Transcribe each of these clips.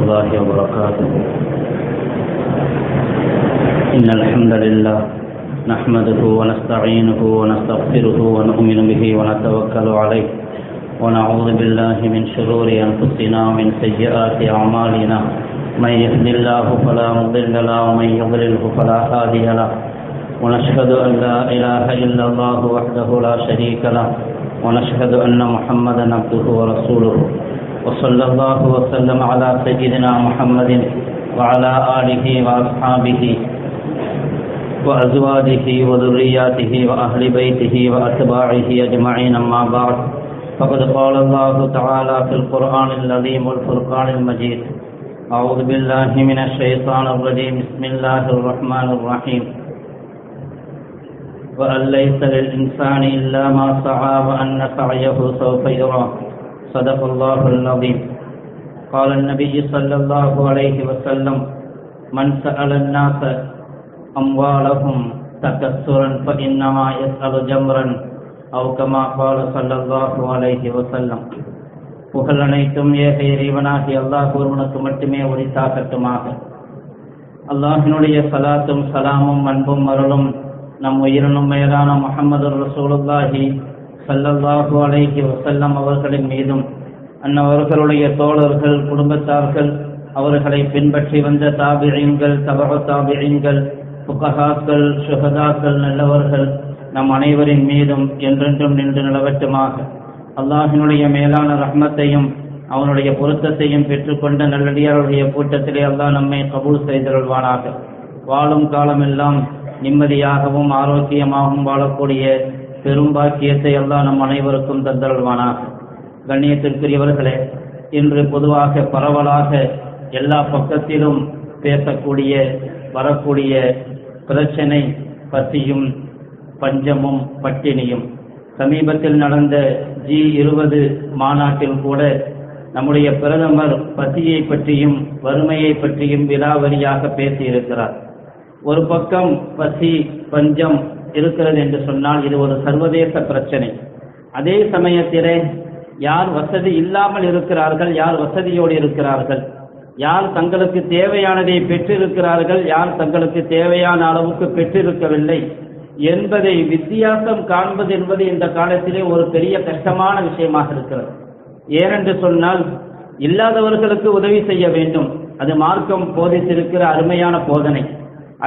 الله وبركاته. إن الحمد لله نحمده ونستعينه ونستغفره ونؤمن به ونتوكل عليه ونعوذ بالله من شرور أنفسنا ومن سيئات أعمالنا. من يهد الله فلا مضل له ومن يضلله فلا هادي له. ونشهد أن لا إله إلا الله وحده لا شريك له ونشهد أن محمدا عبده ورسوله. وصلى الله وسلم على سيدنا محمد وعلى آله وأصحابه وأزواجه وذرياته وأهل بيته وأتباعه أجمعين. أما بعد، فقد قال الله تعالى في القرآن العظيم والفرقان المجيد: أعوذ بالله من الشيطان الرجيم. بسم الله الرحمن الرحيم. وأن ليس للإنسان إلا ما سعى وأن سعيه سوف يرى. صدق الله العظيم. قال النبي صلى الله عليه وسلم: من سأل الناس أموالهم تكسرا فإنما يسأل جمرا، أو كما قال صلى الله عليه وسلم. புகழ் அனைத்தும் ஏக இறைவனாகிய அல்லாஹ் ஒருவனுக்கு மட்டுமே உரித்தாகட்டுமாக. அல்லாஹினுடைய சலாத்தும் சலாமும் அன்பும் அருளும் நம் உயிரினும் மேலான முஹம்மது ரசூலுல்லாஹி ஸல்லல்லாஹு அலைஹி வஸல்லம் அவர்களின் மீதும் அன்னவர்களுடைய தோழர்கள், குடும்பத்தார்கள், அவர்களை பின்பற்றி வந்த தாபிஈன்கள், தபஅ தாபிஈன்கள், ஃபுகஹாக்கள், ஷுஹதாக்கள், நல்லவர்கள் நம் அனைவரின் மீதும் என்றென்றும் நின்று நிலவட்டுமாக. அல்லாஹினுடைய மேலான ரஹ்மத்தையும் அவனுடைய பொருத்தத்தையும் பெற்றுக்கொண்ட நல்லடியாருடைய கூட்டத்திலே அல்லாஹ் நம்மை கபூல் செய்தருள்வானாக. வாழும் காலமெல்லாம் நிம்மதியாகவும் ஆரோக்கியமாகவும் வாழக்கூடிய பெரும்பாக்கியத்தை அல்லாஹ் நம் அனைவருக்கும் தந்தருள்வானாக. கண்ணியத்திற்குரியவர்களே, இன்று பொதுவாக பரவலாக எல்லா பக்கத்திலும் பேசக்கூடிய வரக்கூடிய பிரச்சனை பசியும் பஞ்சமும் பட்டினியும். சமீபத்தில் நடந்த G20 மாநாட்டில் கூட நம்முடைய பிரதமர் பசியை பற்றியும் வறுமையை பற்றியும் விலாவரியாக பேசியிருக்கிறார். ஒரு பக்கம் பசி பஞ்சம் இருக்கிறது என்று சொன்னால் இது ஒரு சர்வதேச பிரச்சனை. அதே சமயத்திலே யார் வசதி இல்லாமல் இருக்கிறார்கள், யார் வசதியோடு இருக்கிறார்கள், யார் தங்களுக்கு தேவையானதை பெற்றிருக்கிறார்கள், யார் தங்களுக்கு தேவையான அளவுக்கு பெற்றிருக்கவில்லை என்பதை வித்தியாசம் காண்பது என்பது இந்த காலத்திலே ஒரு பெரிய கஷ்டமான விஷயமாக இருக்கிறது. ஏனென்று சொன்னால், இல்லாதவர்களுக்கு உதவி செய்ய வேண்டும், அது மார்க்கம் போதித்திருக்கிற அருமையான போதனை.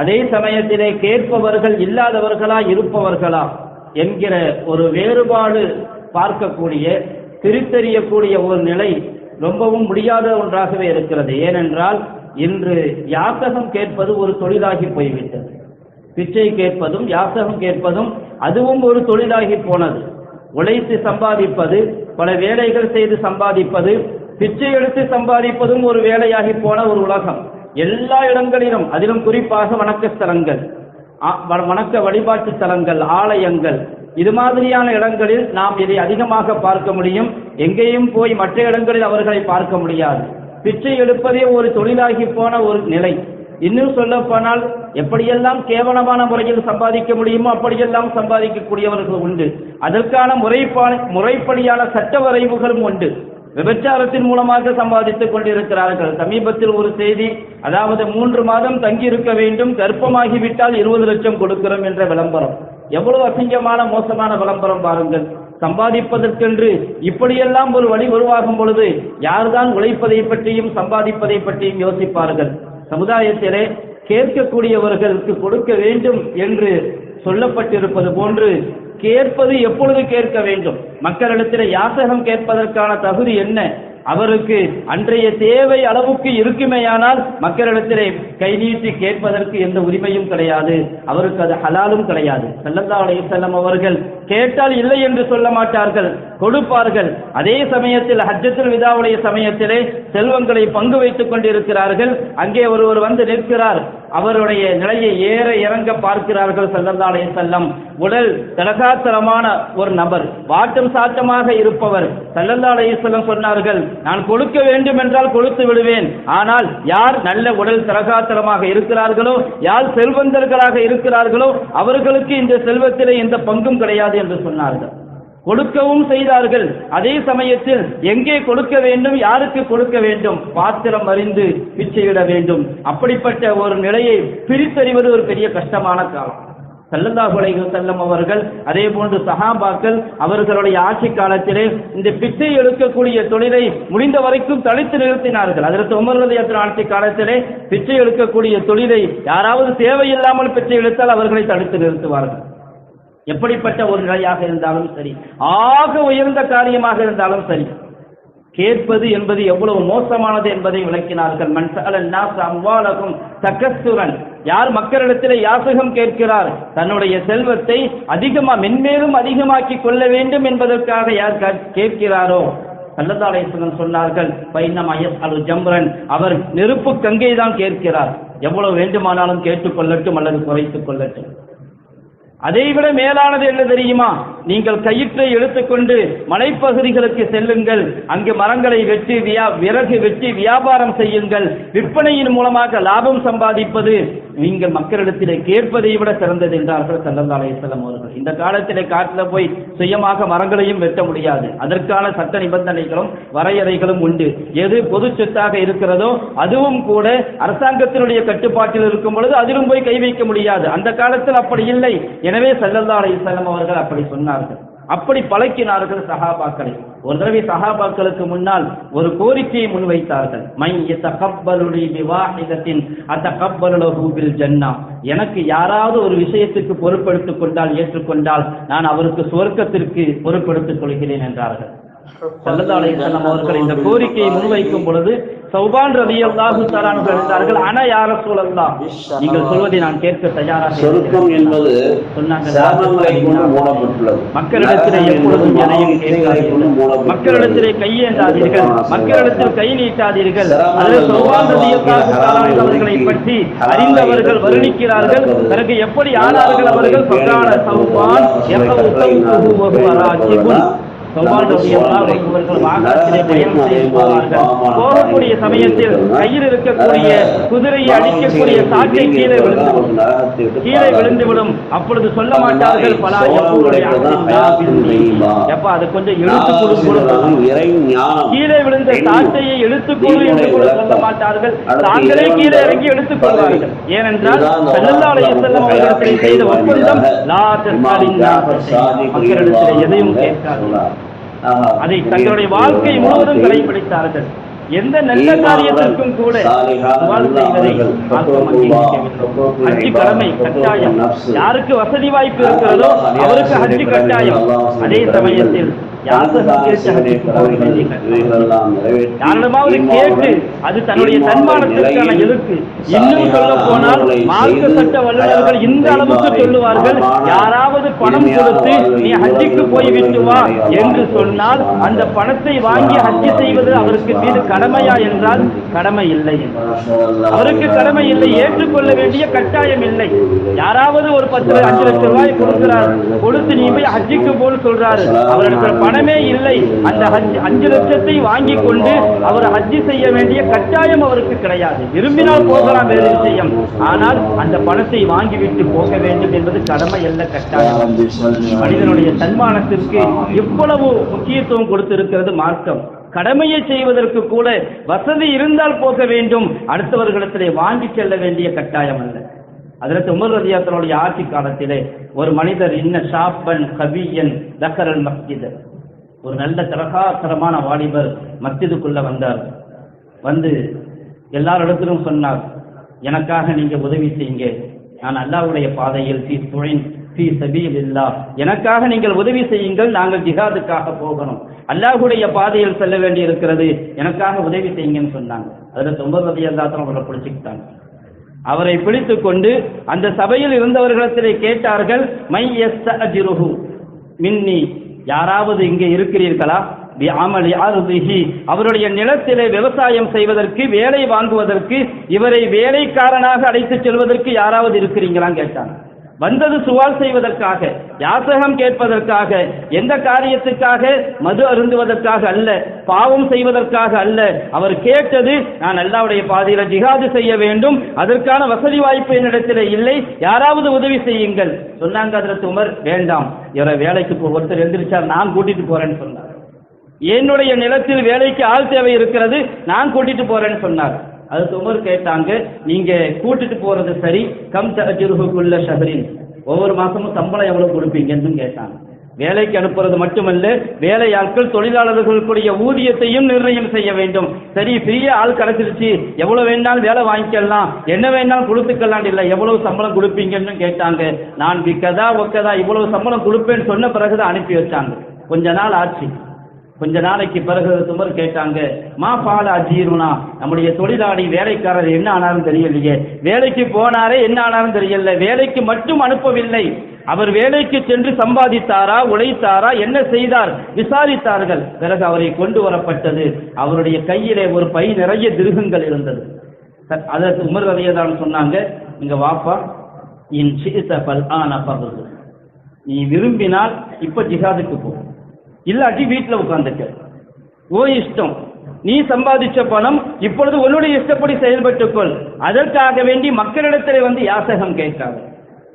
அதே சமயத்திலே கேட்பவர்கள் இல்லாதவர்களா இருப்பவர்களா என்கிற ஒரு வேறுபாடு பார்க்கக்கூடிய, பிரித்தறியக்கூடிய ஒரு நிலை ரொம்பவும் முடியாத ஒன்றாகவே இருக்கிறது. ஏனென்றால் இன்று யாசகம் கேட்பது ஒரு தொழிலாகி போய்விட்டது. பிச்சை கேட்பதும் யாசகம் கேட்பதும் அதுவும் ஒரு தொழிலாகி போனது. உழைத்து சம்பாதிப்பது, பல வேலைகள் செய்து சம்பாதிப்பது, பிச்சை எடுத்து சம்பாதிப்பதும் ஒரு வேலையாகி போன ஒரு உலகம். எல்லா இடங்களிலும், அதிலும் குறிப்பாக வணக்க ஸ்தலங்கள், வணக்க வழிபாட்டு ஸ்தலங்கள், ஆலயங்கள், இது மாதிரியான இடங்களில் நாம் இதை அதிகமாக பார்க்க முடியும். எங்கேயும் போய் மற்ற இடங்களில் அவர்களை பார்க்க முடியாது. பிச்சை எடுப்பதே ஒரு தொழிலாகி போன ஒரு நிலை. இன்னும் சொல்ல போனால், எப்படியெல்லாம் கேவலமான முறையில் சம்பாதிக்க முடியுமோ அப்படியெல்லாம் சம்பாதிக்கக்கூடியவர்கள் உண்டு. அதற்கான முறைப்படியான சட்ட வரைவுகளும் உண்டு. விபச்சாரத்தின் மூலமாக சம்பாதித்துக் கொண்டிருக்கிறார்கள். சமீபத்தில் ஒரு செய்தி, அதாவது 3 மாதம் தங்கி இருக்க வேண்டும், கர்ப்பமாகிவிட்டால் 20 லட்சம் கொடுக்கிறோம் என்ற விளம்பரம். எவ்வளவு அசிங்கமான மோசமான விளம்பரம் பாருங்கள். சம்பாதிப்பதற்கென்று இப்படியெல்லாம் ஒரு வழி உருவாகும் பொழுது யார்தான் உழைப்பதை பற்றியும் சம்பாதிப்பதை பற்றியும் யோசிப்பார்கள்? சமுதாயத்திலே கேட்கக்கூடியவர்களுக்கு கொடுக்க வேண்டும் என்று சொல்லப்பட்டிருப்பது போன்று கேட்பது எப்பொழுது கேட்க வேண்டும்? மக்களிடத்தில் யாசகம் கேட்பதற்கான தகுதி என்ன? அவருக்கு அன்றைய தேவை அளவுக்கு இருக்குமேயானால் மக்களிடத்திலே கை நீட்டி கேட்பதற்கு எந்த உரிமையும் கிடையாது, அவருக்கு அது ஹலாலும் கிடையாது. ஸல்லல்லாஹு அலைஹி வஸல்லம் அவர்கள் கேட்டால் இல்லை என்று சொல்ல மாட்டார்கள், கொடுப்பார்கள். அதே சமயத்தில் ஹஜ்ஜத்துல் விதாவுடைய சமயத்திலே செல்வங்களை பங்கு வைத்துக் கொண்டிருக்கிறார்கள். அங்கே ஒருவர் வந்து நிற்கிறார், அவருடைய நிலையை ஏற இறங்க பார்க்கிறார்கள். ஸல்லல்லாஹு அலைஹி வஸல்லம் உடல் தலகாத்தரமான ஒரு நபர், வாட்டம் சாட்டமாக இருப்பவர். ஸல்லல்லாஹு அலைஹி வஸல்லம் சொன்னார்கள், நான் கொடுக்க வேண்டும் என்றால் கொடுத்து விடுவேன், ஆனால் யார் நல்ல உடல் தலகாத்தரமாக இருக்கிறார்களோ, யார் செல்வந்தர்களாக இருக்கிறார்களோ அவர்களுக்கு இந்த செல்வத்திலே எந்த பங்கும் கிடையாது என்று சொன்னார்கள். கொடுக்கவும் செய்தார்கள். அதே சமயத்தில் எங்கே கொடுக்க வேண்டும், யாருக்கு கொடுக்க வேண்டும், பாத்திரம் அறிந்து பிச்சையிட வேண்டும். அப்படிப்பட்ட ஒரு நிலையை பிரித்தறிவது ஒரு பெரிய கஷ்டமான காலம். ஸல்லல்லாஹு அலைஹி வஸல்லம் அவர்கள் அதே போன்று சஹாபாக்கள் அவர்களுடைய ஆட்சி காலத்திலே இந்த பிச்சை எடுக்கக்கூடிய தொழிலை முடிந்த வரைக்கும் தடுத்து நிறுத்தினார்கள். அதற்கு உமர் ரலியல்லாஹு ஆட்சி காலத்திலே பிச்சை எடுக்கக்கூடிய தொழிலை யாராவது தேவையில்லாமல் பிச்சை எடுத்தால் அவர்களை தடுத்து நிறுத்துவார்கள். எப்படிப்பட்ட ஒரு நிலையாக இருந்தாலும் சரி, ஆக உயர்ந்த காரியமாக இருந்தாலும் சரி, கேட்பது என்பது எவ்வளவு மோசமானது என்பதை விளக்கினார்கள். மன் சஅலன் நாஸ அம்வாலஹும் தகஸ்ஸுரன், யார் மக்களிடத்திலே யாசகம் கேட்கிறார், தன்னுடைய செல்வத்தை மென்மேலும் அதிகமாக்கி கொள்ள வேண்டும் என்பதற்காக யார் கேட்கிறாரோ, ஸல்லல்லாஹு அலைஹி வஸல்லம் சொன்னார்கள், ஃபைன்னமா யஸ்அலு ஜம்ரன், அவர் நெருப்பு கங்கை தான் கேட்கிறார். எவ்வளவு வேண்டுமானாலும் கேட்டுக்கொள்ளட்டும் அல்லது குறைத்துக் கொள்ளட்டும். அதைவிட மேலானது என்ன தெரியுமா, நீங்கள் கயிற்றை எடுத்துக்கொண்டு மலைப்பகுதிகளுக்கு செல்லுங்கள், அங்கு மரங்களை வெட்டி விறகு வெட்டி வியாபாரம் செய்யுங்கள், விற்பனையின் மூலமாக லாபம் சம்பாதிப்பது நீங்கள் மக்களிடத்திலே கேட்பதை விட சிறந்தது என்றார்கள் ஸல்லல்லாஹு அலைஹி வஸல்லம் அவர்கள். இந்த காலத்திலே காட்டில் போய் சுயமாக மரங்களையும் வெட்ட முடியாது. அதற்கான சட்ட நிபந்தனைகளும் வரையறைகளும் உண்டு. எது பொது சொத்தாக இருக்கிறதோ அதுவும் கூட அரசாங்கத்தினுடைய கட்டுப்பாட்டில் இருக்கும் பொழுது அதிலும் போய் கை வைக்க முடியாது. அந்த காலத்தில் அப்படி இல்லை. எனவே ஸல்லல்லாஹு அலைஹி வஸல்லம் அவர்கள் அப்படி சொன்னார்கள், அப்படி பழக்கினார்கள் சஹாபாக்களை. ஒரு தடவை சஹாபாக்களுக்கு முன்னால் ஒரு கோரிக்கையை முன்வைத்தார்கள். மை யதகப்பலு லி பிவாஹிதத்தின் அதகப்பலு லஹு பில் ஜன்னah, எனக்கு யாராவது ஒரு விஷயத்துக்கு பொறுப்பெடுத்துக் கொண்டால், ஏற்றுக்கொண்டால் நான் அவருக்கு சுவர்க்கத்திற்கு பொறுப்பெடுத்துக் கொள்கிறேன் என்றார்கள். ஸல்லல்லாஹு அலைஹி வஸல்லம் அவர்கள் இந்த கோரிக்கையை முன்வைக்கும் பொழுது சௌபான் ரலியல்லாஹு தஆலா அன்ஹு இருந்தார்கள், அன யா ரசூலல்லாஹ், நீங்கள் சொல்வதை நான் கேட்க தயாராக இருக்கிறேன். மக்களிடத்திலே எப்பொழுதும் எதையும் கேட்காதீர்கள், மக்களிடத்திலே கையேந்தாதீர்கள், மக்களிடத்தில் கை நீட்டாதீர்கள். அதில் சௌபான் ரலியல்லாஹு தஆலா அன்ஹு அவர்களை பற்றி அறிந்தவர்கள் வர்ணிக்கிறார்கள். பிறகு எப்படி ஆனார்கள் அவர்கள், ஃபகான சௌபான் யஹவுது வஹுவ ராஜிபுன், போகக்கூடிய சமயத்தில் கையில் இருக்கக்கூடிய குதிரையை அடிக்கக்கூடிய சாட்டை கீழே விழுந்துவிடும். அப்பொழுது சொல்ல மாட்டார்கள், அது கொஞ்சம் இழுத்துக்கொடு, கீழே விழுந்த சாட்டையை இழுத்துக்கொடு என்று கூட சொல்ல மாட்டார்கள். தாங்களே கீழே இறங்கி எடுத்துக் கொள்வார்கள். ஏனென்றால் ஸல்லல்லாஹு அலைஹி வஸல்லம் அவர்கள் செய்த ஒப்பந்தம் லா தஸ்அலின்னா, மக்களிடத்தில் எதையும் கேட்காதீர்கள். அதை தங்களுடைய வாழ்க்கை முழுவதும் கடைபிடித்தார்கள். எந்த நல்ல காரியத்திற்கும் கூட ஹஜ்ஜி கடமை கட்டாயம். யாருக்கு வசதி வாய்ப்பு இருக்கிறதோ அவருக்கு ஹஜ்ஜி கட்டாயம். அதே சமயத்தில் யாரிடமாவது கேட்டு அது தன்னுடைய தன்மானத்திற்கான எதிர்ப்பு. இன்னும் சொல்ல போனால் மார்க்க சட்ட வல்லுநர்கள் இந்த அளவுக்கு சொல்லுவார்கள், யாராவது பணம் கொடுத்து நீ ஹஜ்ஜிக்கு போய்விட்டு வா என்று சொன்னால் அந்த பணத்தை வாங்கி ஹஜ்ஜி செய்வது அவருக்கு மீது கடமையா என்றால் கடமை இல்லை, அவருக்கு கடமை இல்லை, ஏற்றுக்கொள்ள வேண்டிய கட்டாயம் இல்லை. யாராவது ஒரு 10-5 லட்சம் ரூபாய் கொடுக்கிறார், கொடுத்து நீ போய் ஹஜ்ஜிக்கு போல் சொல்றாரு, அவரிடத்தில் பணமே இல்லை, அந்த 5 லட்சத்தை வாங்கி கொண்டு அவர் ஹஜ்ஜி செய்ய வேண்டிய கட்டாயம் அவருக்கு கிடையாது. விரும்பினால் போகலாம், வேறு விஷயம். ஆனால் அந்த பணத்தை வாங்கிவிட்டு போக வேண்டும் என்பது கடமை அல்ல, கட்டாயம். மனிதனுடைய தன்மானத்திற்கு எவ்வளவு முக்கியத்துவம் கொடுத்திருக்கிறது மார்க்கம். கடமையை செய்வதற்கு கூட வசதி இருந்தால் போக வேண்டும், அடுத்தவர்களிடத்திலே வாங்கி செல்ல வேண்டிய கட்டாயம் அல்ல. அதற்கு உமர் ரலியல்லாஹு அன்ஹு ஆட்சி காலத்திலே ஒரு மனிதர் இன்ன ஷாப்பன் கவியன் தக்கரல் மஸ்ஜித், ஒரு நல்ல தரகாசரமான வாலிபர் மஸ்ஜிதுக்குள்ள வந்தார். வந்து எல்லாரிடத்திலும் சொன்னார், எனக்காக நீங்க உதவி செய்யுங்க, நான் அல்லாஹ்வுடைய பாதையில் எனக்காக நீங்கள் உதவி செய்யுங்கள், நாங்கள் ஜிஹாதுக்காக போகணும், அல்லாஹ்வுடைய பாதையில் செல்ல வேண்டி இருக்கிறது, எனக்காக உதவி செய்யுங்கன்னு சொன்னாங்க. அதில் உமர் ரலியல்லாஹு அன்ஹு அவரை பிடிச்சுக்கிட்டாங்க. அவரை பிடித்துக் கொண்டு அந்த சபையில் இருந்தவர்களிடத்திலே கேட்டார்கள், மை யஸ்தஅஜிருஹு மின்னி, யாராவது இங்கே இருக்கிறீர்களா, பிஅமலி அர்திஹி, அவருடைய நிலத்திலே விவசாயம் செய்வதற்கு, வேலை வாங்குவதற்கு, இவரை வேலைக்காரனாக அழைத்து செல்வதற்கு யாராவது இருக்கிறீங்களான்னு கேட்டாங்க. வந்தது சுவால் செய்வதற்காக, யாசகம் கேட்பதற்காக, எந்த காரியத்துக்காக? மது அருந்துவதற்காக அல்ல, பாவம் செய்வதற்காக அல்ல. அவர் கேட்டது, நான் அல்லாஹ்வுடைய பாதையில ஜிஹாது செய்ய வேண்டும், அதற்கான வசதி வாய்ப்பு என்னிடத்தில் இல்லை, யாராவது உதவி செய்யுங்கள் சொன்னாங்க. ஹஜ்ரத் உமர், வேண்டாம், இவரை வேலைக்கு ஒருத்தர் எழுந்திருச்சார், நான் கூட்டிட்டு போறேன்னு சொன்னார். என்னுடைய நிலத்தில் வேலைக்கு ஆள் தேவை இருக்கிறது, நான் கூட்டிட்டு போறேன்னு சொன்னார். அது உமர் கேட்டாங்க, நீங்க கூட்டிட்டு போறது சரி, கம் தஅஜிருஹுக்குல்ல ஷஹரின், ஒவ்வொரு மாசமும் சம்பளம் எவ்வளவு கொடுப்பீங்கன்னு கேட்டாங்க. வேலைக்கு அனுப்புறது மட்டுமல்ல, வேலையாட்கள் தொழிலாளர்களுடைய ஊதியத்தையும் நிர்ணயம் செய்ய வேண்டும். சரி, பெரிய ஆள் கிடைச்சிருச்சு, எவ்வளவு வேணாலும் வேலை வாங்கிக்கலாம், என்ன வேணாலும் கொடுத்துக்கலாம், இல்லை எவ்வளவு சம்பளம் கொடுப்பீங்கன்னு கேட்டாங்க. நான் விக்கதா ஒக்கதா இவ்வளவு சம்பளம் கொடுப்பேன்னு சொன்ன பிறகுதான் அனுப்பி வச்சாங்க. கொஞ்ச நாள் ஆச்சு. கொஞ்ச நாளைக்கு பிறகு உமர் கேட்டாங்க, மா பால அஜீருனா, நம்முடைய தொழிலாளி வேலைக்காரர் என்ன ஆனாலும் தெரியலையே, வேலைக்கு போனாரே என்ன ஆனாலும் தெரியல, வேலைக்கு மட்டும் அனுப்பவில்லை, அவர் வேலைக்கு சென்று சம்பாதித்தாரா, உழைத்தாரா, என்ன செய்தார் விசாரித்தார்கள். பிறகு அவரை கொண்டு வரப்பட்டது. அவருடைய கையிலே ஒரு பை நிறைய திருகங்கள் இருந்தது. அதற்கு உமர் ரலியல்லாஹு சொன்னாங்க, இங்க வாப்பா, இன் ஷிஇத ஃபல்ஆன ஃபர்து, நீ விரும்பினால் இப்ப ஜிஹாதுக்கு போ, இல்லாட்டி வீட்டில் உட்கார்ந்துக்க, ஓ இஷ்டம், நீ சம்பாதிச்ச பணம் இப்பொழுது உன்னுடைய இஷ்டப்படி செயல்பட்டுக்கொள், அதற்காக வேண்டி மக்களிடத்தில் வந்து யாசகம் கேட்காது.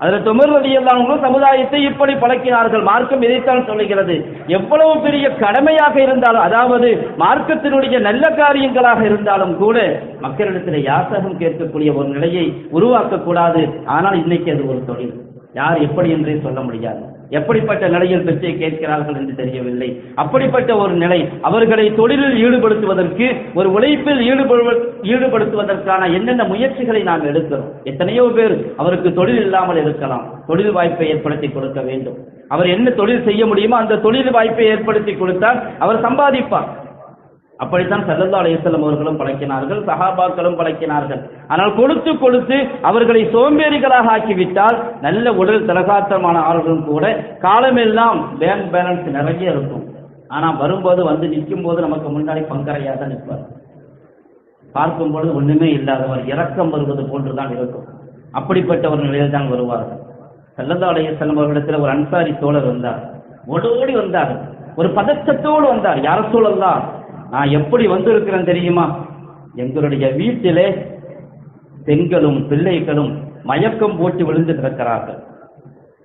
அதில் உமர் ரலியல்லாஹு அன்ஹு சமுதாயத்தை இப்படி பழக்கினார்கள். மார்க்கம் இதைத்தான் சொல்லுகிறது. எவ்வளவு பெரிய கடமையாக இருந்தாலும், அதாவது மார்க்கத்தினுடைய நல்ல காரியங்களாக இருந்தாலும் கூட மக்களிடத்தில் யாசகம் கேட்கக்கூடிய ஒரு நிலையை உருவாக்க கூடாது. ஆனால் இன்னைக்கு அது ஒரு தொழில், யார் எப்படி என்றே சொல்ல முடியாது. எப்படிப்பட்ட நிலையில் பெற்றை கேட்கிறார்கள் என்று தெரியவில்லை. அப்படிப்பட்ட ஒரு நிலை அவர்களை தொழிலில் ஈடுபடுத்துவதற்கு, ஒரு உழைப்பில் ஈடுபடுத்துவதற்கான என்னென்ன முயற்சிகளை நாம் எடுக்கிறோம். எத்தனையோ பேர் அவருக்கு தொழில் இல்லாமல் இருக்கலாம், தொழில் வாய்ப்பை ஏற்படுத்தி கொடுக்க வேண்டும். அவர் என்ன தொழில் செய்ய முடியுமோ அந்த தொழில் வாய்ப்பை ஏற்படுத்தி கொடுத்தால் அவர் சம்பாதிப்பார். அப்படித்தான் ஸல்லல்லாஹு அலைஹி வஸல்லம் அவர்களும் பழக்கினார்கள், சஹாபாக்களும் பழக்கினார்கள். ஆனால் கொடுத்து கொடுத்து அவர்களை சோம்பேறிகளாக ஆக்கிவிட்டால் நல்ல உடல் தலகாத்தமான ஆளுகளும் கூட காலமெல்லாம் பேங்க் பேலன்ஸ் நிறைய இருக்கும். ஆனால் வரும்போது வந்து நிற்கும் போது நமக்கு முன்னாடி பங்கரையாக தான் நிற்பார். பார்க்கும் பொழுது ஒண்ணுமே இல்லாதவர், இரக்கம் வருவது போன்றுதான் இருக்கும். அப்படிப்பட்ட ஒரு நிலையில் தான் வருவார்கள். ஸல்லல்லாஹு அலைஹி வஸல்லம் அவர்களிடத்தில் ஒரு அன்சாரி தோழர் வந்தார், ஓடோடி வந்தார், ஒரு பதற்றத்தோடு வந்தார். யார ரசூலல்லாஹ், நான் எப்படி வந்திருக்கிறேன் தெரியுமா, எங்களுடைய வீட்டிலே பெண்களும் பிள்ளைகளும் மயக்கம் போட்டு விழுந்து கிடக்கிறார்கள்.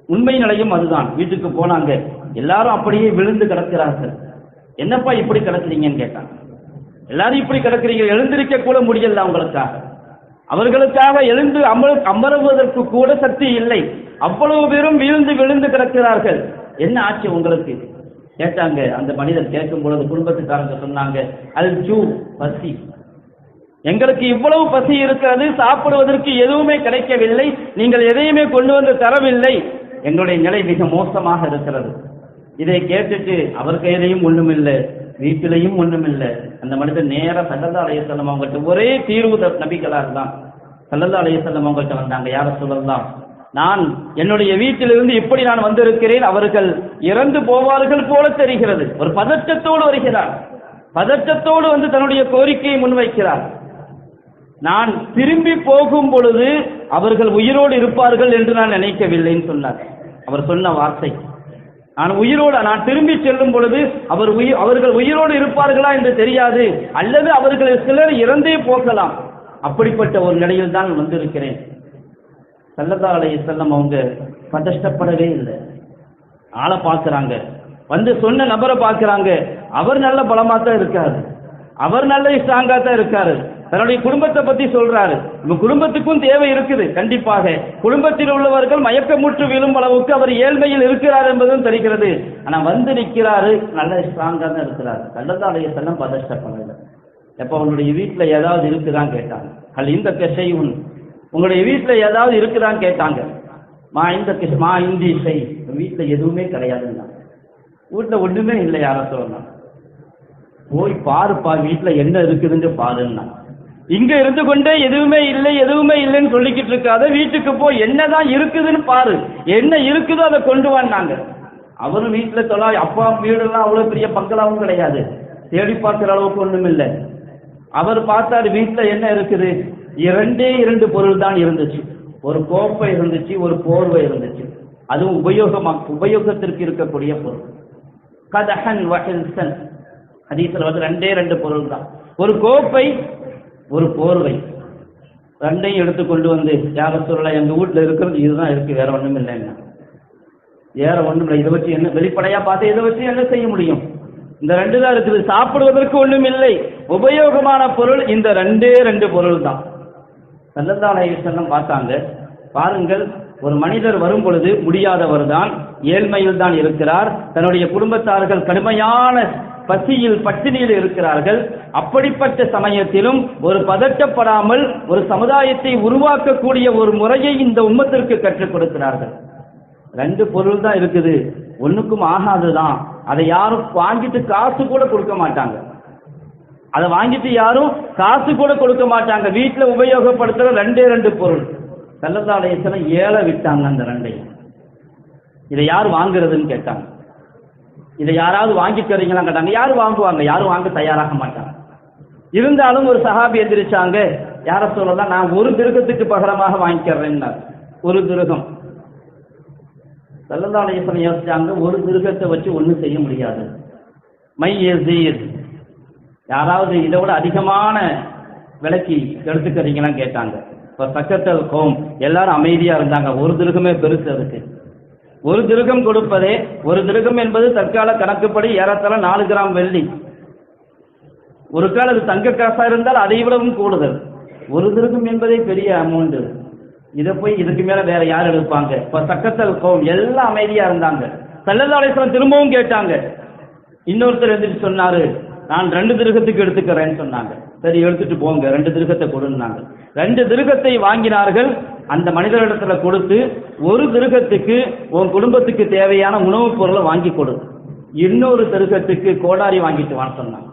உண்மை நிலையும் அதுதான். வீட்டுக்கு போனாங்க, எல்லாரும் அப்படியே விழுந்து கிடக்கிறார்கள். என்னப்பா இப்படி கிடக்குறீங்கன்னு கேட்டாங்க. எல்லாரும் இப்படி கிடக்குறீங்க, எழுந்திருக்க கூட முடியல அவங்களுக்காக. அவர்களுக்காக எழுந்து அமருவதற்கு கூட சக்தி இல்லை, அவ்வளவு பேரும் விழுந்து விழுந்து கிடக்கிறார்கள். என்ன ஆச்சு உங்களுக்கு கேட்டாங்க. அந்த மனிதர் கேட்கும் பொழுது குடும்பத்துக்காரங்க சொன்னாங்க, அல் ஜூ, பசி, எங்களுக்கு இவ்வளவு பசி இருக்கிறது, சாப்பிடுவதற்கு எதுவுமே கிடைக்கவில்லை, நீங்கள் எதையுமே கொண்டு வந்து தரவில்லை, எங்களுடைய நிலை மிக மோசமாக இருக்கிறது. இதை கேட்டுட்டு அவர் கையிலையும் ஒண்ணுமில்லை, வீட்டிலையும் ஒண்ணுமில்லை. அந்த மனிதர் நேரா ஸல்லல்லாஹு அலைஹி வஸல்லம் அவங்கள்ட்ட, ஒரே தீர்வு நபிகளார் தான், ஸல்லல்லாஹு அலைஹி வஸல்லம் அவங்கள்ட்ட வந்தாங்க. யார ரசூலல்லாஹ், நான் என்னுடைய வீட்டிலிருந்து இப்படி நான் வந்திருக்கிறேன், அவர்கள் இறந்து போவார்கள் போல தெரிகிறது. ஒரு பதற்றத்தோடு வருகிறார், பதற்றத்தோடு வந்து தன்னுடைய கோரிக்கையை முன்வைக்கிறார். நான் திரும்பி போகும் பொழுது அவர்கள் உயிரோடு இருப்பார்கள் என்று நான் நினைக்கவில்லைன்னு சொன்னார். அவர் சொன்ன வார்த்தை, நான் திரும்பி செல்லும் பொழுது அவர்கள் உயிரோடு இருப்பார்களா என்று தெரியாது, அல்லது அவர்கள் சிலர் இறந்தே போகலாம், அப்படிப்பட்ட ஒரு நிலையில் தான் வந்திருக்கிறேன். ஸல்லல்லாஹு அலைஹி வஸல்லம் அவங்க பதஷ்டப்படவே இல்லை. ஆளை பார்க்குறாங்க, வந்து சொன்ன நபரை பார்க்குறாங்க, அவர் நல்ல பலமா தான் இருக்காரு, அவர் நல்ல ஸ்ட்ராங்கா தான் இருக்காரு, தன்னுடைய குடும்பத்தை பத்தி சொல்றாரு. நம்ம குடும்பத்துக்கும் தேவை இருக்குது கண்டிப்பாக. குடும்பத்தில் உள்ளவர்கள் மயக்கமுற்று விழும் அளவுக்கு அவர் ஏழ்மையில் இருக்கிறார் என்பதும் தெரிகிறது. ஆனா வந்து நிற்கிறாரு, நல்ல ஸ்ட்ராங்கா தான் இருக்கிறார். ஸல்லல்லாஹு அலைஹி வஸல்லம் பதஷ்டப்படல. எப்ப அவங்களுடைய வீட்டுல ஏதாவது இருக்குதான் கேட்டாங்க. அல் இந்த கஷையுன், உங்களுடைய வீட்டுல ஏதாவது இருக்குதான்னு கேட்டாங்க. மா இந்தி ஷை, வீட்டுல எதுவுமே கிடையாதுன்னா, வீட்டுல ஒண்ணுமே இல்லை. யார சொல்லலாம், போய் பாருப்பா வீட்டுல என்ன இருக்குதுன்னு பாருன்னா. இங்க இருந்து கொண்டே எதுவுமே இல்லை எதுவுமே இல்லைன்னு சொல்லிக்கிட்டு இருக்காத, வீட்டுக்கு போய் என்னதான் இருக்குதுன்னு பாரு, என்ன இருக்குதோ அதை கொண்டு வாங்க. அவரும் வீட்டுல அப்பா வீடுலாம் அவ்வளவு பெரிய பங்களாவும் கிடையாது, தேடி பார்க்கிற அளவுக்கு ஒண்ணும் இல்லை. அவர் பார்த்தாரு வீட்டுல என்ன இருக்குது, 2 பொருள் தான் இருந்துச்சு. ஒரு கோப்பை இருந்துச்சு, ஒரு போர்வை இருந்துச்சு. அதுவும் உபயோகத்திற்கு இருக்கக்கூடிய பொருள். கதஹன் வஹில்சன் ஹதீஸ்ல வந்து ரெண்டு பொருள் தான். ஒரு கோப்பை, ஒரு போர்வை. ரெண்டையும் எடுத்துக்கொண்டு வந்து யார சொல்லலாம், எங்க வீட்டில் இருக்கிறது இதுதான் இருக்கு, வேற ஒன்றும் இல்லைன்னா. வேற ஒன்றும் இல்லை. இதை வச்சு என்ன வெளிப்படையா பார்த்து இதை வச்சு என்ன செய்ய முடியும்? இந்த ரெண்டு தான் இருக்குது. சாப்பிடுவதற்கு ஒன்றும் இல்லை. உபயோகமான பொருள் இந்த ரெண்டு பொருள் தான். ஸல்லல்லாஹு அலைஹி வஸல்லம் பார்த்தாங்க. பாருங்கள், ஒரு மனிதர் வரும் பொழுது முடியாதவர் தான், ஏழ்மையில் தான் இருக்கிறார், தன்னுடைய குடும்பத்தார்கள் கடுமையான பசியில் பட்டினியில் இருக்கிறார்கள். அப்படிப்பட்ட சமயத்திலும் ஒரு பதட்டப்படாமல் ஒரு சமுதாயத்தை உருவாக்கக்கூடிய ஒரு முறையை இந்த உம்மத்திற்கு கற்றுக் கொடுக்கிறார்கள். ரெண்டு பொருள் தான் இருக்குது, ஒன்றுக்கும் ஆகாதுதான். அதை யாரும் வாங்கிட்டு காசு கூட கொடுக்க மாட்டாங்க. அதை வாங்கிட்டு யாரும் காசு கூட கொடுக்க மாட்டாங்க. வீட்டில் உபயோகப்படுத்துகிற ரெண்டு பொருள். ஸல்லல்லாஹு அலைஹி வஸல்லம் ஏழை விட்டாங்க அந்த ரெண்டையும். இதை யார் வாங்குறதுன்னு கேட்டாங்க. இதை யாராவது வாங்கி தரீங்களா கேட்டாங்க. யாரும் வாங்குவாங்க? யாரும் வாங்க தயாராக மாட்டாங்க. இருந்தாலும் ஒரு சஹாபி எந்திரிச்சாங்க, யார சொல்லலாம், நான் ஒரு திருகத்துக்கு பகரமாக வாங்கிக்கிறேன்னார். ஒரு திருகம். ஸல்லல்லாஹு அலைஹி வஸல்லம் யோசிச்சாங்க, ஒரு திருகத்தை வச்சு ஒன்றும் செய்ய முடியாது. மை யஸீர், யாராவது இதை விட அதிகமான விலைக்கு எடுத்துக்கிறீங்களான்னு கேட்டாங்க. இப்போ சக்கத்தல் கோம், எல்லாரும் அமைதியா இருந்தாங்க. ஒரு திருகமே பெருசு. அதுக்கு ஒரு திருகம் கொடுப்பதே, ஒரு திருகம் என்பது தற்கால கணக்குப்படி ஏறத்தாழ 4 கிராம் வெள்ளி. ஒரு கால அது தங்க காசா இருந்தால் அதை விடவும் கூடுதல். ஒரு திருகம் என்பதே பெரிய அமௌண்ட். இதை போய் இதுக்கு மேல வேற யார் எடுப்பாங்க? இப்ப சக்கத்தல் கோம் எல்லாம் அமைதியா இருந்தாங்க. ஸல்லல்லாஹு அலைஹி வஸல்லம் திரும்பவும் கேட்டாங்க. இன்னொருத்தர் எந்திரிச்சு சொன்னாரு, நான் 2 திருகத்துக்கு எடுத்துக்கிறேன்னு சொன்னாங்க. சரி, எடுத்துட்டு போங்க, 2 திருகத்தை கொடுன்னாங்க. 2 திருகத்தை வாங்கினார்கள். அந்த மனிதரிடத்துல கொடுத்து, ஒரு திருகத்துக்கு உன் குடும்பத்துக்கு தேவையான உணவுப் பொருளை வாங்கி கொடு, இன்னொரு திருகத்துக்கு கோடாரி வாங்கிட்டு வான்னு சொன்னாங்க.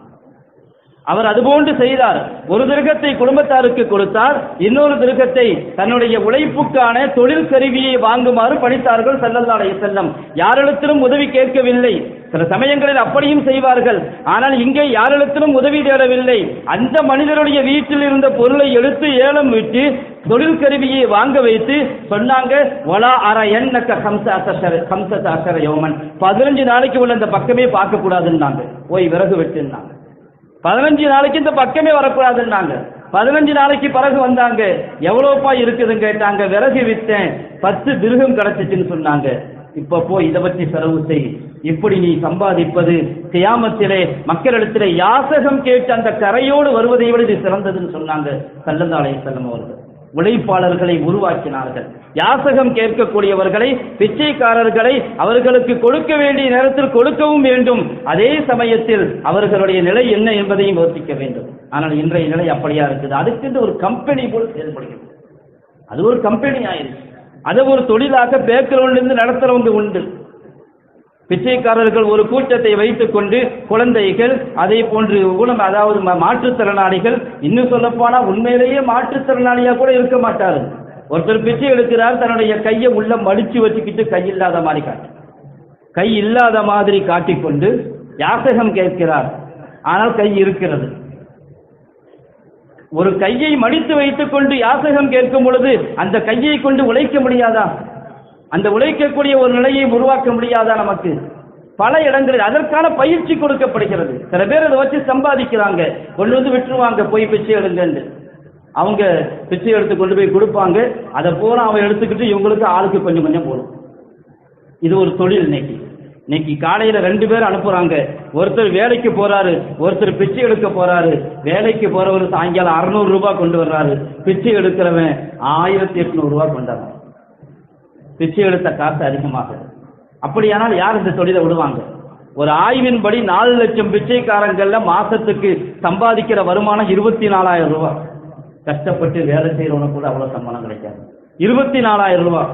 அவர் அதுபோன்று செய்தார். ஒரு திருகத்தை குடும்பத்தாருக்கு கொடுத்தார், இன்னொரு திருகத்தை தன்னுடைய உழைப்புக்கான தொழில் கருவியை வாங்குமாறு பணித்தார்கள் ஸல்லல்லாஹு அலைஹி வஸல்லம். யாரிடத்திலும் உதவி கேட்கவில்லை. சில சமயங்களில் அப்படியும் செய்வார்கள். ஆனால் இங்கே யாரிடத்திலும் உதவி தேடவில்லை. அந்த மனிதருடைய வீட்டில் இருந்த பொருளை எடுத்து ஏலம் விட்டு தொழில் கருவியை வாங்க வைத்து சொன்னாங்க, வலா அர என்னக்க 15 யௌமன், 15 நாளைக்கு உள்ள இந்த பக்கமே பார்க்க கூடாதுன்னாங்க. போய் விறகு வெட்டுனாங்க. 15 நாளைக்கு இந்த பக்கமே வரக்கூடாதுன்னாங்க. 15 நாளைக்கு பிறகு வந்தாங்க. எவ்வளவுப்பா இருக்குதுன்னு கேட்டாங்க. விறகு வித்தேன், 10 திர்ஹம் கிடைச்சிச்சுன்னு சொன்னாங்க. இப்ப போய் இதை பற்றி செலவு செய். இப்படி நீ சம்பாதிப்பது கியாமத்திலே மக்களிடத்திலே யாசகம் கேட்டு அந்த கரையோடு வருவதை விட இது சிறந்ததுன்னு சொன்னாங்க ஸல்லல்லாஹு அலைஹி வஸல்லம் அவர்கள். உழைப்பாளர்களை உருவாக்கினார்கள். யாசகம் கேட்கக்கூடியவர்களை, பிச்சைக்காரர்களை அவர்களுக்கு கொடுக்க வேண்டிய நேரத்தில் கொடுக்கவும் வேண்டும். அதே சமயத்தில் அவர்களுடைய நிலை என்ன என்பதையும் யோசிக்க வேண்டும். ஆனால் இன்றைய நிலை அப்படியா இருக்குது. அதுக்கு ஒரு கம்பெனி போல் செயல்படுகிறது. அது ஒரு கம்பெனி ஆயிடுச்சு. அதை ஒரு தொழிலாக பேக்ரவுண்டிலிருந்து நடத்துறவங்க உண்டு. பிச்சைக்காரர்கள் ஒரு கூட்டத்தை வைத்துக் கொண்டு குழந்தைகள், அதே போன்று அதாவது மாற்றுத்திறனாளிகள், இன்னும் சொல்லப்போனா உண்மையிலேயே மாற்றுத்திறனாளியா கூட இருக்க மாட்டாரு. ஒருத்தர் பிச்சை எடுக்கிறார், தன்னுடைய கையை உள்ள மடிச்சு வச்சுக்கிட்டு கை இல்லாத மாதிரி காட்டிக்கொண்டு யாசகம் கேட்கிறார். ஆனால் கை இருக்கிறது. ஒரு கையை மடித்து வைத்துக் கொண்டு யாசகம் கேட்கும் பொழுது அந்த கையை கொண்டு உழைக்க முடியாதா? அந்த உழைக்கக்கூடிய ஒரு நிலையை உருவாக்க முடியாதா? நமக்கு பல இடங்களில் அதற்கான பயிற்சி கொடுக்கப்படுகிறது. சில பேர் அதை வச்சு சம்பாதிக்கிறாங்க, கொண்டு வந்து விட்டுருவாங்க, போய் பிச்சை எடுங்க. அவங்க பிச்சை எடுத்து கொண்டு போய் கொடுப்பாங்க. அதை போல அவன் எடுத்துக்கிட்டு இவங்களுக்கு ஆளுக்கு கொஞ்சம் கொஞ்சம் போடும். இது ஒரு தொழில். இன்னைக்கு காலையில 2 பேர் அனுப்புறாங்க. ஒருத்தர் வேலைக்கு போறாரு, ஒருத்தர் பிச்சை எடுக்க போறாரு. வேலைக்கு போறவர் சாயங்காலம் 600 ரூபாய் கொண்டு வர்றாரு, பிச்சை எடுக்கிறவன் 1800 ரூபாய் கொண்டாடுறான். பிச்சை எடுத்த காசு அதிகமாக. அப்படியானால் யார் இந்த தொழிலை விடுவாங்க? ஒரு ஆய்வின்படி 4 லட்சம் பிச்சைக்காரங்கள்ல மாசத்துக்கு சம்பாதிக்கிற வருமானம் 24,000 ரூபாய். கஷ்டப்பட்டு வேலை செய்யறவனுக்கு கூட அவ்வளவு சம்பளம் கிடைக்காது. 24,000 ரூபாய்.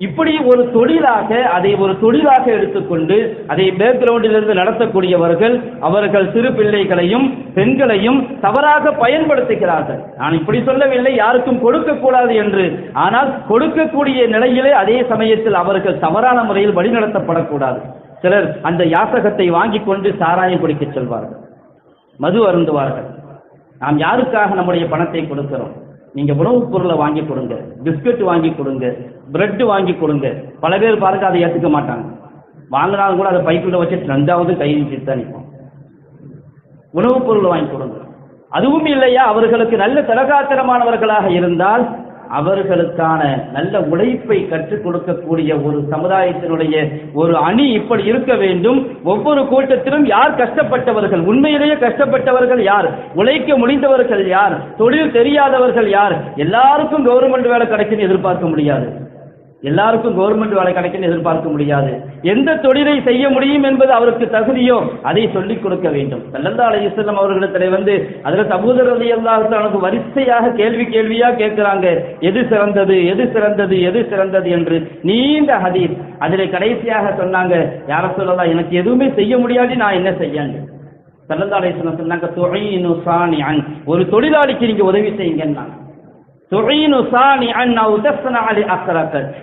இப்படி ஒரு தொழிலாக, அதை ஒரு தொழிலாக எடுத்துக்கொண்டு அதை பேக்ரவுண்டிலிருந்து நடத்தக்கூடியவர்கள் அவர்கள் சிறு பிள்ளைகளையும் பெண்களையும் தவறாக பயன்படுத்துகிறார்கள். நான் இப்படி சொல்லவில்லை யாருக்கும் கொடுக்க கூடாது என்று. ஆனால் கொடுக்கக்கூடிய நிலையிலே அதே சமயத்தில் அவர்கள் தவறான முறையில் வழிநடத்தப்படக்கூடாது. சிலர் அந்த யாசகத்தை வாங்கி கொண்டு சாராயம் குடிக்க செல்வார்கள், மது அருந்துவார்கள். நாம் யாருக்காக நம்முடைய பணத்தை கொடுக்கிறோம்? நீங்க உணவுப் பொருளை வாங்கி கொடுங்க, பிஸ்கட் வாங்கி கொடுங்க, பிரெட் வாங்கி கொடுங்க. பல பேர் பாருங்க அதை ஏற்றுக்க மாட்டாங்க. வாங்கினாலும் கூட அதை பைக்குள்ள வச்சு ரெண்டாவது கை நீட்டிட்டு தான் நிற்போம். உணவுப் பொருள் வாங்கி கொடுங்க. அதுவும் இல்லையா, அவர்களுக்கு நல்ல தலகாத்திரமானவர்களாக இருந்தால் அவர்களுக்கான நல்ல உழைப்பை கற்றுக் கொடுக்கக்கூடிய ஒரு சமுதாயத்தினுடைய ஒரு அணி இப்படி இருக்க வேண்டும். ஒவ்வொரு கூட்டத்திலும் யார் கஷ்டப்பட்டவர்கள், உண்மையிலேயே கஷ்டப்பட்டவர்கள் யார், உழைக்க முடிந்தவர்கள் யார், தொழில் தெரியாதவர்கள் யார், எல்லாருக்கும் கவர்மெண்ட் வேலை கிடைக்குன்னு எதிர்பார்க்க முடியாது. எல்லாருக்கும் கவர்மெண்ட் வேலை கிடைக்குன்னு எதிர்பார்க்க முடியாது. எந்த தொழிலை செய்ய முடியும் என்பது அவருக்கு தகுதியோ அதை சொல்லிக் கொடுக்க வேண்டும். ஸல்லல்லாஹு அலைஹி வஸல்லம் அவர்களிடத்திலே ஹஜ்ரத் அபூதர் ரலியல்லாஹு தஆலா வரிசையாக கேள்வியா கேட்கிறாங்க, எது சிறந்தது எது சிறந்தது எது சிறந்தது என்று நீண்ட ஹதீஸ். அதிலே கடைசியாக சொன்னாங்க, யா ரசூலல்லாஹ் எனக்கு எதுவுமே செய்ய முடியாது, நான் என்ன செய்யணும்? ஸல்லல்லாஹு அலைஹி வஸல்லம் சொன்னாங்க, துஈனு சானிஅன், ஒரு தொழிலாளிக்கு நீங்க உதவி செய்யுங்கன்னா.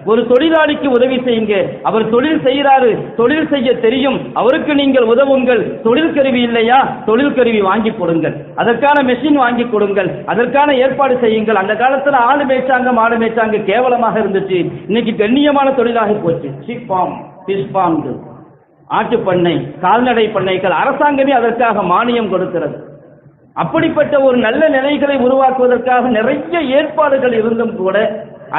ஒரு தொழிலாளிக்கு உதவி செய்யுங்க. அவர் தொழில் செய்கிறாரு, தொழில் செய்ய தெரியும், அவருக்கு நீங்கள் உதவுங்கள். தொழில் கருவி இல்லையா, தொழில் கருவி வாங்கி கொடுங்கள், அதற்கான மெஷின் வாங்கி கொடுங்கள், அதற்கான ஏற்பாடு செய்யுங்கள். அந்த காலத்துல ஆடு மேய்ச்சாங்க மாடு மேய்ச்சாங்க, கேவலமாக இருந்துச்சு. இன்னைக்கு கண்ணியமான தொழிலாக போச்சு. ஷீப் ஃபார்ம், ஃபிஷ் ஃபார்ம், ஆட்டு பண்ணை, கால்நடை பண்ணைகள், அரசாங்கமே அதற்காக மானியம் கொடுக்கிறது. அப்படிப்பட்ட ஒரு நல்ல நிலைகளை உருவாக்குவதற்காக நிறைய ஏற்பாடுகள் இருந்தும் கூட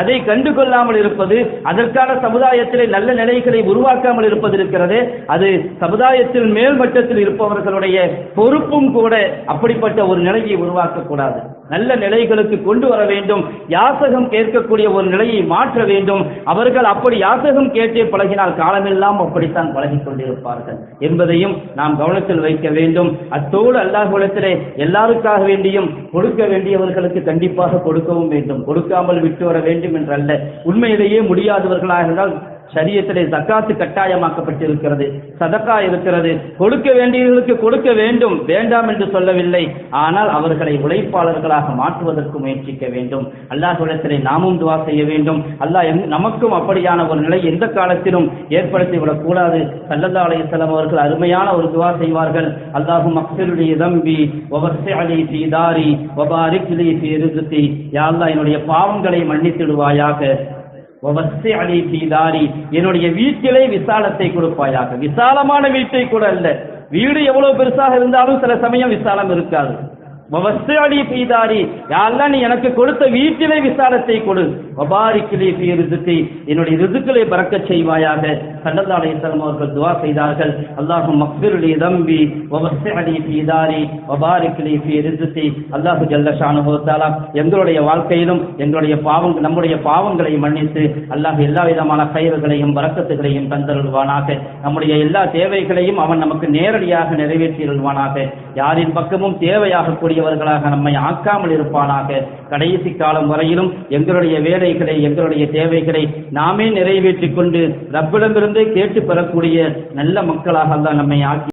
அதை கண்டுகொள்ளாமல் இருப்பது, அதற்கான சமுதாயத்திலே நல்ல நிலைகளை உருவாக்காமல் இருப்பது இருக்கிறது. அது சமுதாயத்தில் மேல்மட்டத்தில் இருப்பவர்களுடைய பொறுப்பும் கூட. அப்படிப்பட்ட ஒரு நிலையை உருவாக்கக்கூடாது. நல்ல நிலைகளுக்கு கொண்டு வர வேண்டும். யாசகம் கேட்கக்கூடிய ஒரு நிலையை மாற்ற வேண்டும். அவர்கள் அப்படி யாசகம் கேட்டே பழகினால் காலமெல்லாம் அப்படித்தான் பழகிக் கொண்டிருப்பார்கள் என்பதையும் நாம் கவனத்தில் வைக்க வேண்டும். அத்தோடு அல்லாஹ்விடத்திலே எல்லாருக்காக வேண்டியும் கொடுக்க வேண்டியவர்களுக்கு கண்டிப்பாக கொடுக்கவும் வேண்டும். கொடுக்காமல் விட்டு வர வேண்டும் என்றல்ல. உண்மையிலேயே முடியாதவர்களாக இருந்தால் ஷரியத்திலே ஜக்காத்து கட்டாயமாக்கப்பட்டிருக்கிறது, சதக்கா இருக்கிறது. கொடுக்க வேண்டியவர்களுக்கு கொடுக்க வேண்டும், வேண்டாம் என்று சொல்லவில்லை. ஆனால் அவர்களை உழைப்பாளர்களாக மாற்றுவதற்கு முயற்சிக்க வேண்டும். அல்லாஹ்விடத்திலே நாமும் துவா செய்ய வேண்டும். அல்லாஹ் நமக்கும் அப்படியான ஒரு நிலை எந்த காலத்திலும் ஏற்படுத்திவிடக் கூடாது. ஸல்லல்லாஹு அலைஹி வஸல்லம் அவர்கள் அருமையான ஒரு துவா செய்வார்கள். அல்லாஹும் மக்ஃபிர்லி தம்பி வவஸ்ஸிஅலி ஃபீ தாரி வபாரிக் லி ஃபீ ரிஸ்கி. யா அல்லாஹ் என்னுடைய பாவங்களை மன்னித்திடுவாயாக, என்னுடைய வீட்டிலே விசாலத்தை கொடுப்பாயாக. விசாலமான வீட்டை கூட அல்ல, வீடு எவ்வளவு பெருசாக இருந்தாலும் சில சமயம் விசாலம் இருக்காது. நீ எனக்கு கொடுத்த வீட்டிலே விசாலத்தை கொடு. என்னுடைய ரிசுக்களை பறக்கச் செய்வாயாக. ஸல்லல்லாஹு அலைஹி வஸல்லம் அவர்கள் துஆ செய்தார்கள். அல்லாஹும் மக்ஃபிர் லி தம்பி வவஸ்ஸிஅலி ஃபீ தாரி வபாரிக் லி ஃபீ ரிஸ்கி. அல்லாஹ் ஜல்ல ஷானுஹு வ தஆலா எங்களுடைய வாழ்க்கையிலும் எங்களுடைய நம்முடைய பாவங்களை மன்னித்து அல்லாஹ் எல்லா விதமான கைர்களையும் பரக்கத்துகளையும் தந்தருள்வானாக. நம்முடைய எல்லா தேவைகளையும் அவன் நமக்கு நேரடியாக நிறைவேற்றியருள்வானாக. யாரின் பக்கமும் தேவையாக கூடியவர்களாக நம்மை ஆக்காமல் இருப்பானாக. கடைசி காலம் வரையிலும் எங்களுடைய வேலைகளை எங்களுடைய தேவைகளை நாமே நிறைவேற்றிக் கொண்டு ரப்பிடமிருந்தே கேட்டு பெறக்கூடிய நல்ல மக்களாக அல்லாஹ் நம்மை ஆக்கி